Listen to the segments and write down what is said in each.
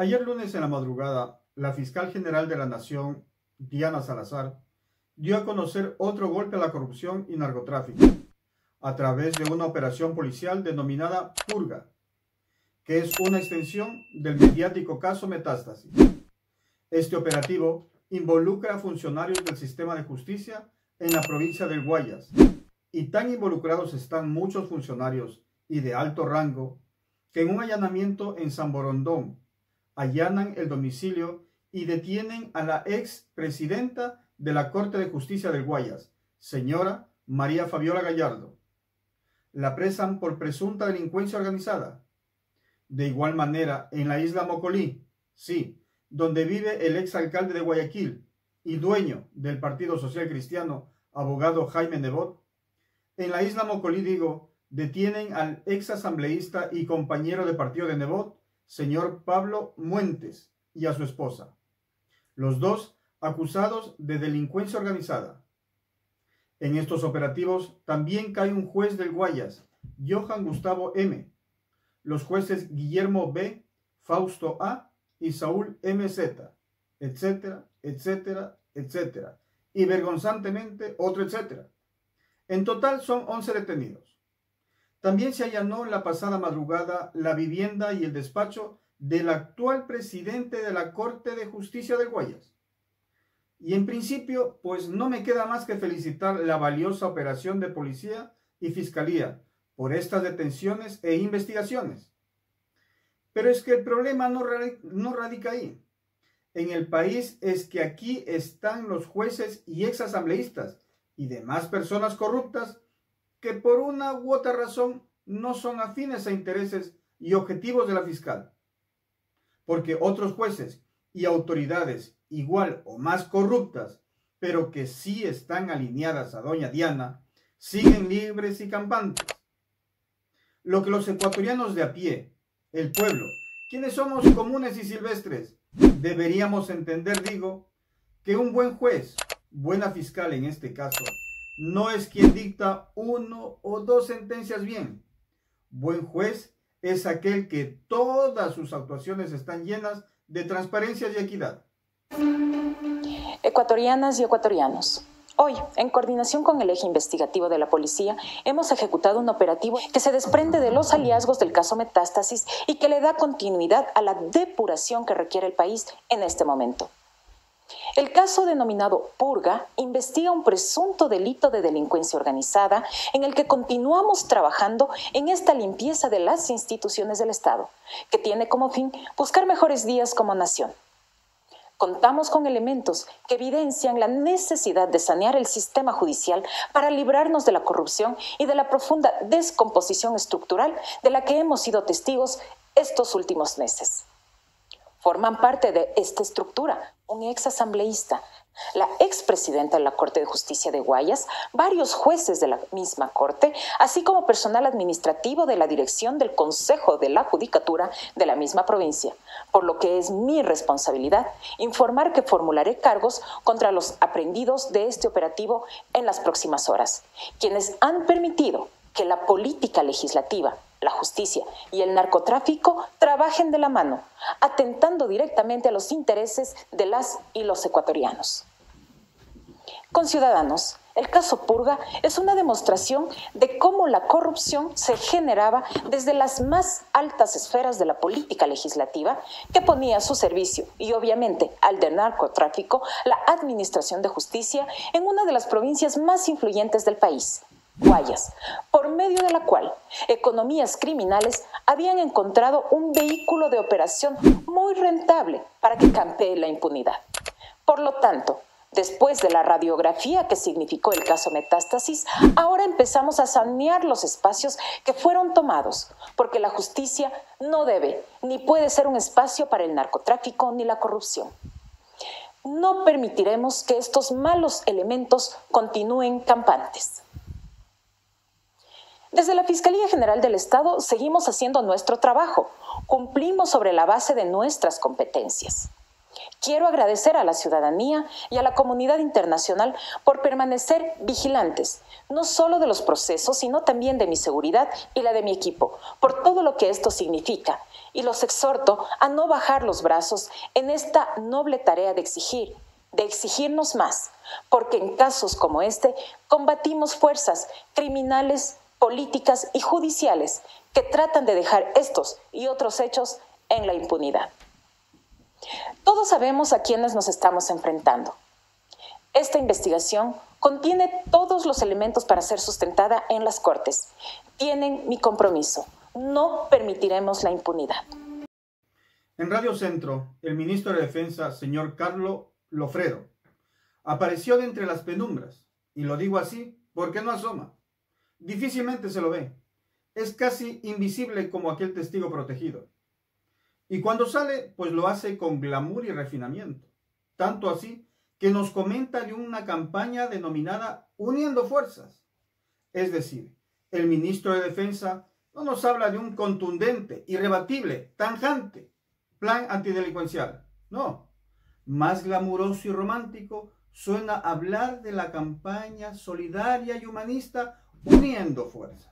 Ayer lunes en la madrugada, la fiscal general de la Nación, Diana Salazar, dio a conocer otro golpe a la corrupción y narcotráfico a través de una operación policial denominada Purga, que es una extensión del mediático caso Metástasis. Este operativo involucra a funcionarios del sistema de justicia en la provincia del Guayas, y tan involucrados están muchos funcionarios y de alto rango que en un allanamiento en San Borondón allanan el domicilio y detienen a la expresidenta de la Corte de Justicia del Guayas, señora María Fabiola Gallardo. La apresan por presunta delincuencia organizada. De igual manera, en la isla Mocolí, sí, donde vive el exalcalde de Guayaquil y dueño del Partido Social Cristiano, abogado Jaime Nebot, en la isla Mocolí, detienen al exasambleísta y compañero de partido de Nebot, señor Pablo Muentes, y a su esposa. Los dos acusados de delincuencia organizada. En estos operativos también cae un juez del Guayas, Johan Gustavo M., los jueces Guillermo B., Fausto A. y Saúl M.Z., etcétera, etcétera, etcétera, y vergonzantemente otro etcétera. En total son 11 detenidos. También se allanó la pasada madrugada la vivienda y el despacho del actual presidente de la Corte de Justicia del Guayas. Y en principio, pues no me queda más que felicitar la valiosa operación de policía y fiscalía por estas detenciones e investigaciones. Pero es que el problema no radica ahí. En el país es que aquí están los jueces y exasambleístas y demás personas corruptas que por una u otra razón no son afines a intereses y objetivos de la fiscal. Porque otros jueces y autoridades igual o más corruptas, pero que sí están alineadas a doña Diana, siguen libres y campantes. Lo que los ecuatorianos de a pie, el pueblo, quienes somos comunes y silvestres, deberíamos entender, que un buen juez, buena fiscal en este caso, no es quien dicta uno o dos sentencias bien. Buen juez es aquel que todas sus actuaciones están llenas de transparencia y equidad. Ecuatorianas y ecuatorianos, hoy, en coordinación con el eje investigativo de la policía, hemos ejecutado un operativo que se desprende de los hallazgos del caso Metástasis y que le da continuidad a la depuración que requiere el país en este momento. El caso denominado Purga investiga un presunto delito de delincuencia organizada en el que continuamos trabajando en esta limpieza de las instituciones del Estado, que tiene como fin buscar mejores días como nación. Contamos con elementos que evidencian la necesidad de sanear el sistema judicial para librarnos de la corrupción y de la profunda descomposición estructural de la que hemos sido testigos estos últimos meses. Forman parte de esta estructura un exasambleísta, la expresidenta de la Corte de Justicia de Guayas, varios jueces de la misma Corte, así como personal administrativo de la dirección del Consejo de la Judicatura de la misma provincia, por lo que es mi responsabilidad informar que formularé cargos contra los aprehendidos de este operativo en las próximas horas, quienes han permitido que la política legislativa, la justicia y el narcotráfico trabajen de la mano, atentando directamente a los intereses de las y los ecuatorianos. Conciudadanos, el caso Purga es una demostración de cómo la corrupción se generaba desde las más altas esferas de la política legislativa que ponía a su servicio, y obviamente al del narcotráfico, la administración de justicia en una de las provincias más influyentes del país, Guayas, por medio de la cual economías criminales habían encontrado un vehículo de operación muy rentable para que campee la impunidad. Por lo tanto, después de la radiografía que significó el caso Metástasis, ahora empezamos a sanear los espacios que fueron tomados, porque la justicia no debe ni puede ser un espacio para el narcotráfico ni la corrupción. No permitiremos que estos malos elementos continúen campantes. Desde la Fiscalía General del Estado seguimos haciendo nuestro trabajo, cumplimos sobre la base de nuestras competencias. Quiero agradecer a la ciudadanía y a la comunidad internacional por permanecer vigilantes, no solo de los procesos, sino también de mi seguridad y la de mi equipo, por todo lo que esto significa. Y los exhorto a no bajar los brazos en esta noble tarea de exigirnos más, porque en casos como este combatimos fuerzas criminales, políticas y judiciales que tratan de dejar estos y otros hechos en la impunidad. Todos sabemos a quiénes nos estamos enfrentando. Esta investigación contiene todos los elementos para ser sustentada en las Cortes. Tienen mi compromiso. No permitiremos la impunidad. En Radio Centro, el ministro de Defensa, señor Carlos Lofredo, apareció de entre las penumbras, y lo digo así porque no asoma. Difícilmente se lo ve. Es casi invisible como aquel testigo protegido. Y cuando sale, pues lo hace con glamour y refinamiento. Tanto así que nos comenta de una campaña denominada Uniendo Fuerzas. Es decir, el ministro de Defensa no nos habla de un contundente, irrebatible, tajante plan antidelincuencial. No, más glamuroso y romántico suena hablar de la campaña solidaria y humanista Uniendo Fuerzas,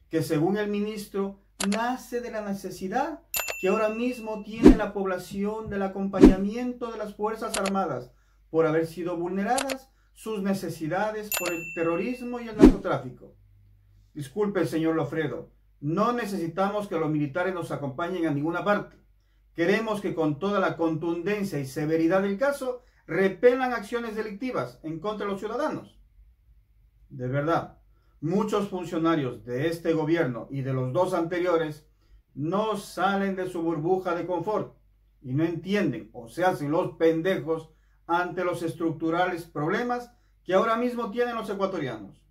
que según el ministro nace de la necesidad que ahora mismo tiene la población del acompañamiento de las Fuerzas Armadas por haber sido vulneradas sus necesidades por el terrorismo y el narcotráfico. Disculpe, señor Lofredo, no necesitamos que los militares nos acompañen a ninguna parte. Queremos que con toda la contundencia y severidad del caso repelan acciones delictivas en contra de los ciudadanos. De verdad, muchos funcionarios de este gobierno y de los dos anteriores no salen de su burbuja de confort y no entienden o se hacen los pendejos ante los estructurales problemas que ahora mismo tienen los ecuatorianos.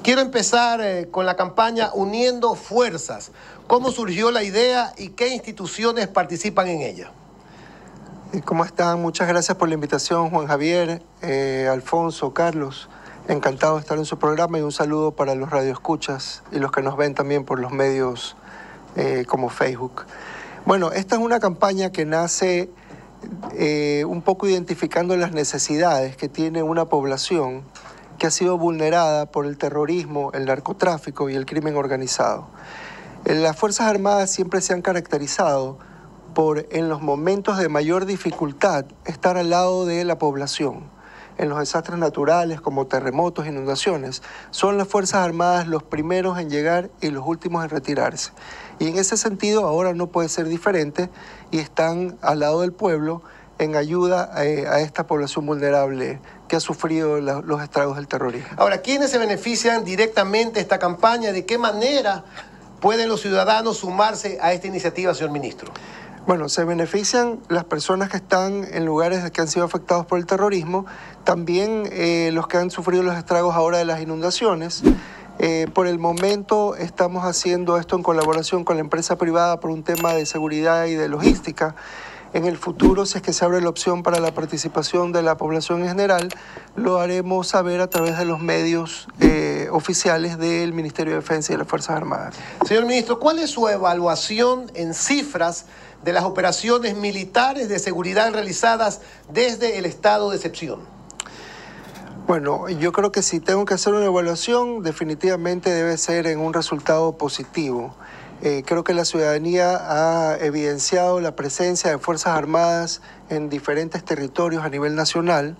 Quiero empezar con la campaña Uniendo Fuerzas. ¿Cómo surgió la idea y qué instituciones participan en ella? ¿Cómo están? Muchas gracias por la invitación, Juan Javier, Alfonso, Carlos. Encantado de estar en su programa y un saludo para los radioescuchas y los que nos ven también por los medios como Facebook. Bueno, esta es una campaña que nace un poco identificando las necesidades que tiene una población que ha sido vulnerada por el terrorismo, el narcotráfico y el crimen organizado. Las Fuerzas Armadas siempre se han caracterizado por, en los momentos de mayor dificultad, estar al lado de la población. En los desastres naturales como terremotos, inundaciones, son las Fuerzas Armadas los primeros en llegar y los últimos en retirarse. Y en ese sentido ahora no puede ser diferente y están al lado del pueblo en ayuda a esta población vulnerable que ha sufrido los estragos del terrorismo. Ahora, ¿quiénes se benefician directamente de esta campaña? ¿De qué manera pueden los ciudadanos sumarse a esta iniciativa, señor ministro? Bueno, se benefician las personas que están en lugares que han sido afectados por el terrorismo, también los que han sufrido los estragos ahora de las inundaciones. Por el momento estamos haciendo esto en colaboración con la empresa privada por un tema de seguridad y de logística. En el futuro, si es que se abre la opción para la participación de la población en general, lo haremos saber a través de los medios oficiales del Ministerio de Defensa y de las Fuerzas Armadas. Señor ministro, ¿cuál es su evaluación en cifras de las operaciones militares de seguridad realizadas desde el estado de excepción? Bueno, yo creo que si tengo que hacer una evaluación, definitivamente debe ser en un resultado positivo. Creo que la ciudadanía ha evidenciado la presencia de Fuerzas Armadas en diferentes territorios a nivel nacional.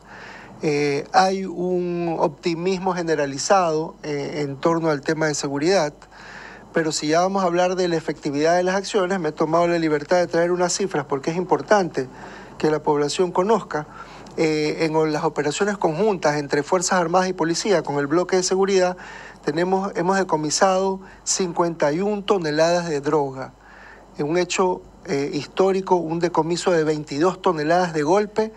Hay un optimismo generalizado en torno al tema de seguridad, pero si ya vamos a hablar de la efectividad de las acciones, me he tomado la libertad de traer unas cifras porque es importante que la población conozca. En las operaciones conjuntas entre Fuerzas Armadas y Policía con el bloque de seguridad, hemos decomisado 51 toneladas de droga. En un hecho histórico, un decomiso de 22 toneladas de golpe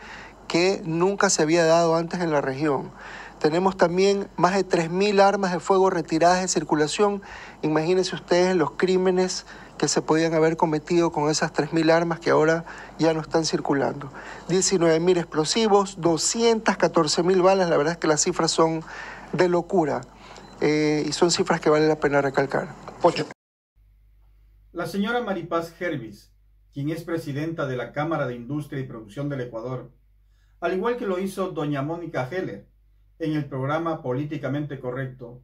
que nunca se había dado antes en la región. Tenemos también más de 3.000 armas de fuego retiradas de circulación. Imagínense ustedes los crímenes que se podían haber cometido con esas 3.000 armas que ahora ya no están circulando. 19.000 explosivos, 214.000 balas, la verdad es que las cifras son de locura y son cifras que vale la pena recalcar. La señora Maripaz Hervis quien es presidenta de la Cámara de Industria y Producción del Ecuador, al igual que lo hizo doña Mónica Heller en el programa Políticamente Correcto,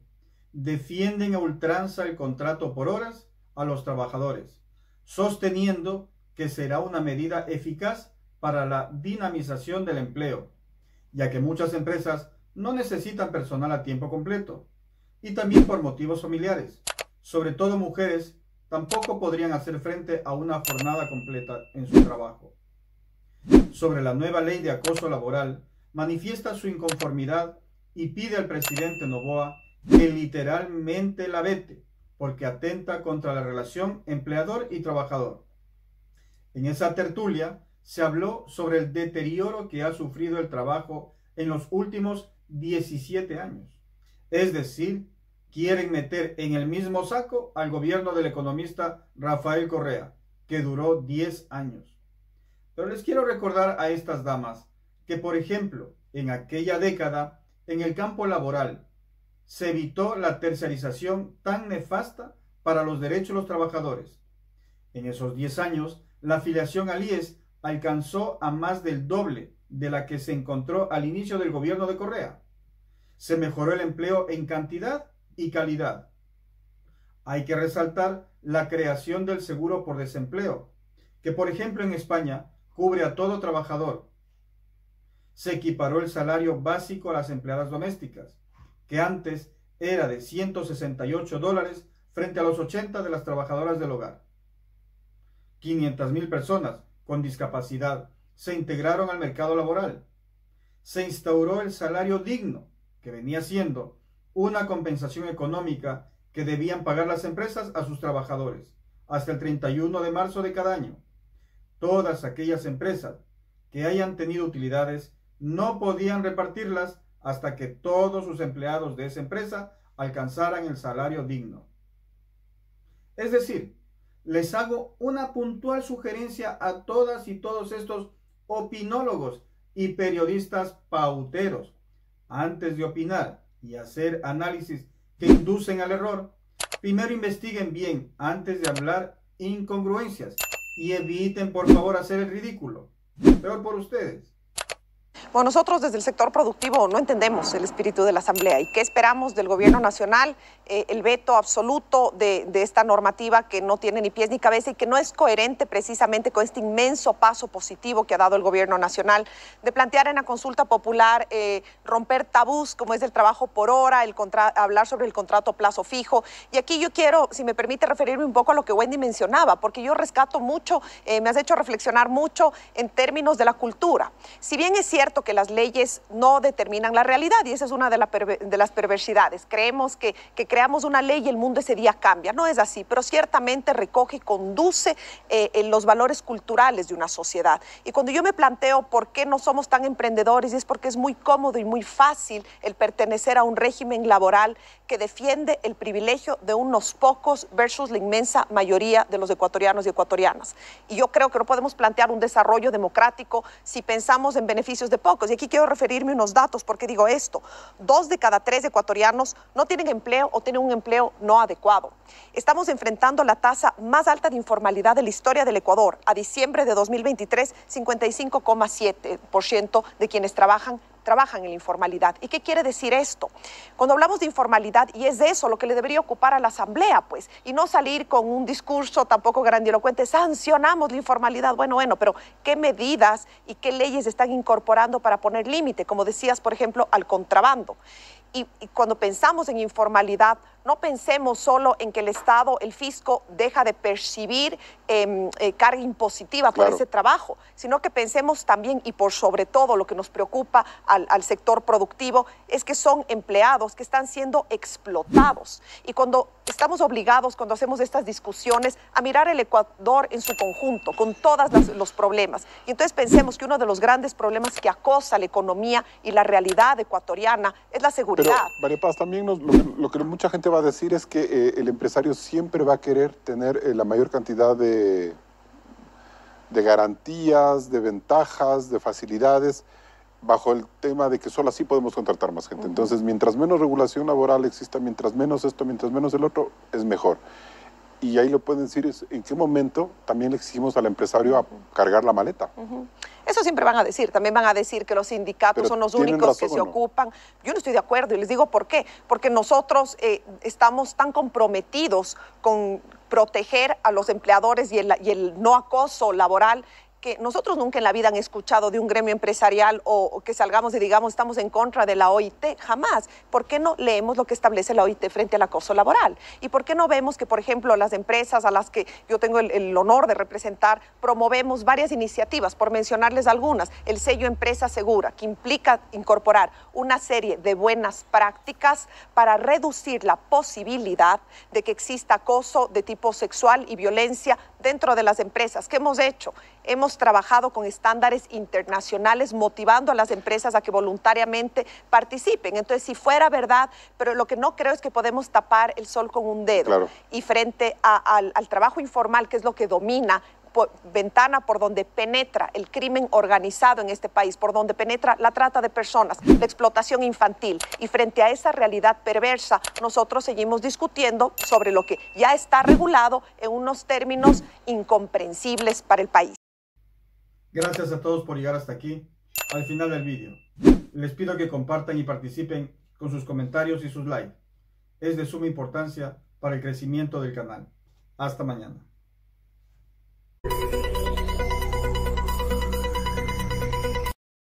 defienden a ultranza el contrato por horas a los trabajadores, sosteniendo que será una medida eficaz para la dinamización del empleo, ya que muchas empresas no necesitan personal a tiempo completo, y también por motivos familiares, sobre todo mujeres, tampoco podrían hacer frente a una jornada completa en su trabajo. Sobre la nueva ley de acoso laboral, manifiesta su inconformidad y pide al presidente Noboa que literalmente la vete, porque atenta contra la relación empleador y trabajador. En esa tertulia se habló sobre el deterioro que ha sufrido el trabajo en los últimos 17 años. Es decir, quieren meter en el mismo saco al gobierno del economista Rafael Correa, que duró 10 años. Pero les quiero recordar a estas damas que, por ejemplo, en aquella década, en el campo laboral, se evitó la tercerización tan nefasta para los derechos de los trabajadores. En esos 10 años, la afiliación al IES alcanzó a más del doble de la que se encontró al inicio del gobierno de Correa. Se mejoró el empleo en cantidad y calidad. Hay que resaltar la creación del seguro por desempleo, que por ejemplo en España cubre a todo trabajador. Se equiparó el salario básico a las empleadas domésticas, que antes era de $168 frente a los 80 de las trabajadoras del hogar. 500,000 personas con discapacidad se integraron al mercado laboral. Se instauró el salario digno, que venía siendo una compensación económica que debían pagar las empresas a sus trabajadores hasta el 31 de marzo de cada año. Todas aquellas empresas que hayan tenido utilidades no podían repartirlas hasta que todos sus empleados de esa empresa alcanzaran el salario digno. Es decir, les hago una puntual sugerencia a todas y todos estos opinólogos y periodistas pauteros. Antes de opinar y hacer análisis que inducen al error, primero investiguen bien antes de hablar incongruencias y eviten por favor hacer el ridículo. Peor por ustedes. Bueno, nosotros desde el sector productivo no entendemos el espíritu de la Asamblea y qué esperamos del gobierno nacional, el veto absoluto de esta normativa que no tiene ni pies ni cabeza y que no es coherente precisamente con este inmenso paso positivo que ha dado el gobierno nacional de plantear en la consulta popular romper tabús como es el trabajo por hora, hablar sobre el contrato a plazo fijo. Y aquí yo quiero, si me permite, referirme un poco a lo que Wendy mencionaba, porque yo rescato mucho, me has hecho reflexionar mucho en términos de la cultura. Si bien es cierto que las leyes no determinan la realidad y esa es una de las perversidades. Creemos que creamos una ley y el mundo ese día cambia. No es así, pero ciertamente recoge y conduce en los valores culturales de una sociedad. Y cuando yo me planteo por qué no somos tan emprendedores, es porque es muy cómodo y muy fácil el pertenecer a un régimen laboral que defiende el privilegio de unos pocos versus la inmensa mayoría de los ecuatorianos y ecuatorianas. Y yo creo que no podemos plantear un desarrollo democrático si pensamos en beneficios de pocos. Y aquí quiero referirme a unos datos. ¿Por qué digo esto? 2 de cada 3 ecuatorianos no tienen empleo o tienen un empleo no adecuado. Estamos enfrentando la tasa más alta de informalidad de la historia del Ecuador. A diciembre de 2023, 55,7% de quienes trabajan en la informalidad. ¿Y qué quiere decir esto? Cuando hablamos de informalidad, y es de eso lo que le debería ocupar a la Asamblea, pues, y no salir con un discurso tampoco grandilocuente, sancionamos la informalidad. Bueno, pero ¿qué medidas y qué leyes están incorporando para poner límite? Como decías, por ejemplo, al contrabando. Y cuando pensamos en informalidad, no pensemos solo en que el Estado, el fisco, deja de percibir carga impositiva por ese trabajo, sino que pensemos también, y por sobre todo lo que nos preocupa al sector productivo, es que son empleados que están siendo explotados. Y cuando estamos obligados, cuando hacemos estas discusiones, a mirar el Ecuador en su conjunto, con todos los problemas. Y entonces pensemos que uno de los grandes problemas que acosa la economía y la realidad ecuatoriana es la seguridad. Pero, María Paz, también lo que mucha gente va a decir es que el empresario siempre va a querer tener la mayor cantidad de garantías, de ventajas, de facilidades, bajo el tema de que solo así podemos contratar más gente. Entonces, mientras menos regulación laboral exista, mientras menos esto, mientras menos el otro, es mejor. y ahí lo pueden decir es en qué momento también le exigimos al empresario a cargar la maleta. Eso siempre van a decir, también van a decir que los sindicatos son los únicos que se ocupan. Yo no estoy de acuerdo y les digo por qué. Porque nosotros estamos tan comprometidos con proteger a los empleadores y el no acoso laboral, que nosotros nunca en la vida han escuchado de un gremio empresarial o que salgamos y digamos estamos en contra de la OIT, jamás. ¿Por qué no leemos lo que establece la OIT frente al acoso laboral? ¿Y por qué no vemos que, por ejemplo, las empresas a las que yo tengo el honor de representar, promovemos varias iniciativas, por mencionarles algunas, el sello Empresa Segura, que implica incorporar una serie de buenas prácticas para reducir la posibilidad de que exista acoso de tipo sexual y violencia dentro de las empresas? ¿Qué hemos hecho? Hemos trabajado con estándares internacionales motivando a las empresas a que voluntariamente participen. Entonces, si fuera verdad, pero lo que no creo es que podemos tapar el sol con un dedo. Claro. Y frente al trabajo informal, que es lo que domina, ventana por donde penetra el crimen organizado en este país, por donde penetra la trata de personas, la explotación infantil, y frente a esa realidad perversa, nosotros seguimos discutiendo sobre lo que ya está regulado en unos términos incomprensibles para el país. Gracias a todos por llegar hasta aquí, al final del vídeo. Les pido que compartan y participen con sus comentarios y sus likes. Es de suma importancia para el crecimiento del canal. Hasta mañana.